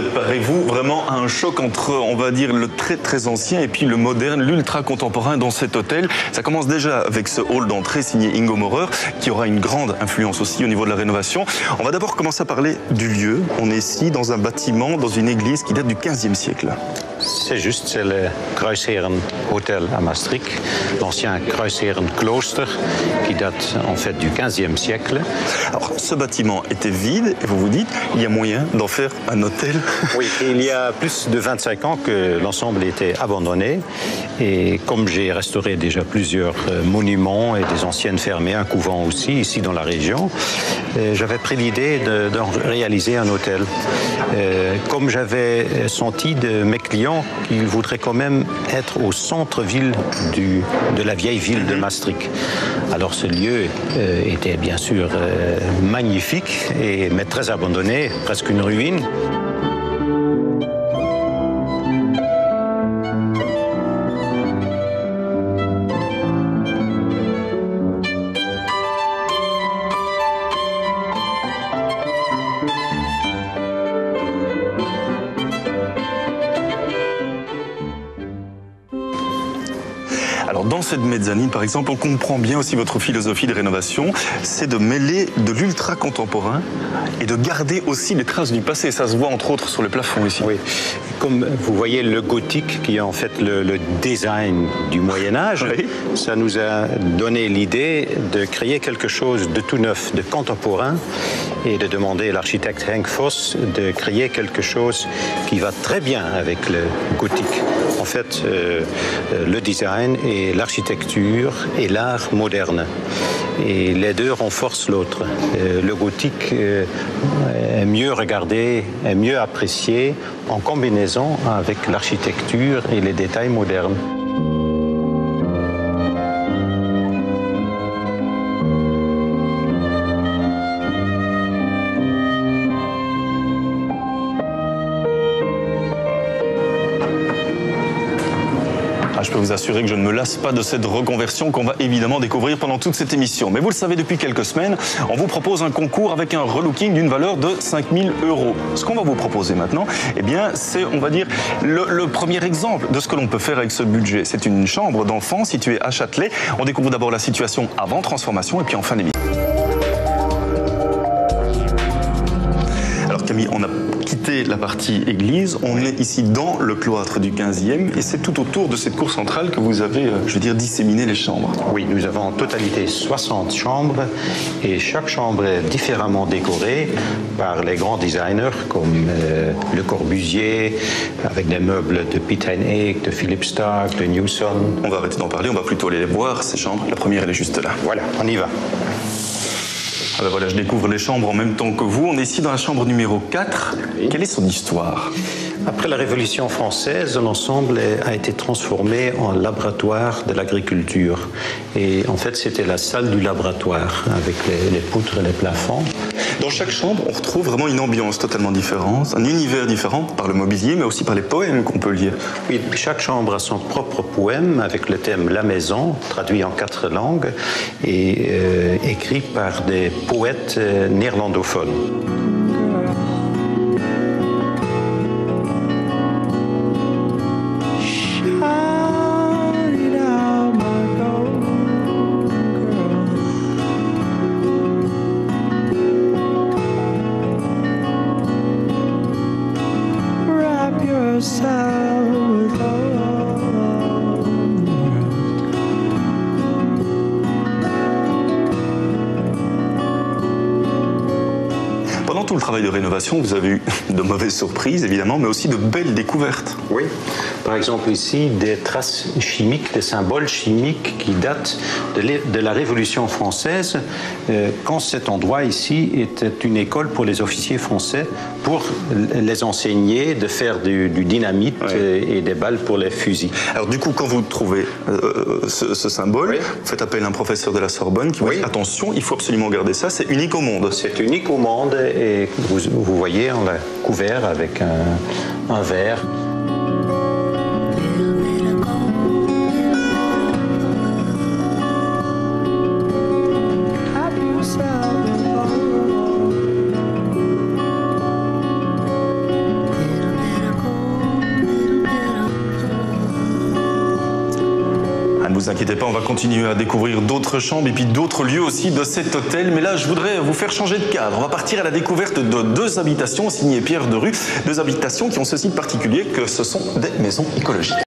préparez-vous vraiment à un choc entre, on va dire, le très très ancien et puis le moderne, l'ultra contemporain dans cet hôtel. Ça commence déjà avec ce hall d'entrée signé Ingo Maurer, qui aura une grande influence aussi au niveau de la rénovation. On va d'abord commencer à parler du lieu. On est ici dans un bâtiment, dans une église qui date du 15e siècle. C'est juste, c'est le Kruisheren Hotel à Maastricht, l'ancien Kruisheren Klooster qui date en fait du 15e siècle. Alors, ce bâtiment était vide et vous vous dites, il y a moyen d'en faire un hôtel? Oui, il y a plus de 25 ans que l'ensemble était abandonné et comme j'ai restauré déjà plusieurs monuments et des anciennes fermes et un couvent aussi ici dans la région, j'avais pris l'idée d'en réaliser un hôtel. Comme j'avais senti de mes clients qu'ils voudraient quand même être au centre-ville de la vieille ville de Maastricht. Alors ce lieu était bien sûr magnifique, mais très abandonné, presque une ruine. Alors dans cette mezzanine, par exemple, on comprend bien aussi votre philosophie de rénovation, c'est de mêler de l'ultra contemporain et de garder aussi les traces du passé. Ça se voit entre autres sur le plafond ici. Oui, comme vous voyez le gothique qui est en fait le design du Moyen-Âge, oui. Ça nous a donné l'idée de créer quelque chose de tout neuf, de contemporain et de demander à l'architecte Henk Voss de créer quelque chose qui va très bien avec le gothique. En fait, le design et l'architecture et l'art moderne. Et les deux renforcent l'autre. Le gothique est mieux regardé, est mieux apprécié en combinaison avec l'architecture et les détails modernes. Je peux vous assurer que je ne me lasse pas de cette reconversion qu'on va évidemment découvrir pendant toute cette émission. Mais vous le savez, depuis quelques semaines, on vous propose un concours avec un relooking d'une valeur de 5 000 €. Ce qu'on va vous proposer maintenant, eh bien, c'est, on va dire, le premier exemple de ce que l'on peut faire avec ce budget. C'est une chambre d'enfant située à Châtelet. On découvre d'abord la situation avant transformation et puis en fin d'émission. Alors Camille, on a quitté la partie église, on est ici dans le cloître du 15e et c'est tout autour de cette cour centrale que vous avez, je veux dire, disséminé les chambres. Oui, nous avons en totalité 60 chambres et chaque chambre est différemment décorée par les grands designers comme Le Corbusier, avec des meubles de Piet Hein Eek, de Philippe Starck, de Newson. On va arrêter d'en parler, on va plutôt aller les voir, ces chambres. La première, elle est juste là. Voilà, on y va. Ah ben voilà, je découvre les chambres en même temps que vous. On est ici dans la chambre numéro 4. Oui. Quelle est son histoire? Après la Révolution française, l'ensemble a été transformé en laboratoire de l'agriculture. Et en fait, c'était la salle du laboratoire avec les poutres et les plafonds. Dans chaque chambre, on retrouve vraiment une ambiance totalement différente, un univers différent par le mobilier, mais aussi par les poèmes qu'on peut lire. Oui, chaque chambre a son propre poème avec le thème La Maison, traduit en 4 langues et écrit par des poètes néerlandophones. Pendant tout le travail de rénovation, vous avez eu de mauvaises surprises, évidemment, mais aussi de belles découvertes. Oui. Par exemple, ici, des traces chimiques, des symboles chimiques qui datent de la Révolution française, quand cet endroit ici était une école pour les officiers français, pour les enseigner de faire du dynamite et des balles pour les fusils. Alors du coup, quand vous trouvez ce symbole, vous faites appel à un professeur de la Sorbonne qui vous dit attention, il faut absolument garder ça, c'est unique au monde. C'est unique au monde et vous voyez, on l'a couvert avec un verre. vous inquiétez pas, on va continuer à découvrir d'autres chambres et puis d'autres lieux aussi de cet hôtel. Mais là, je voudrais vous faire changer de cadre. On va partir à la découverte de 2 habitations signées Pierre Derue. 2 habitations qui ont ceci de particulier que ce sont des maisons écologiques.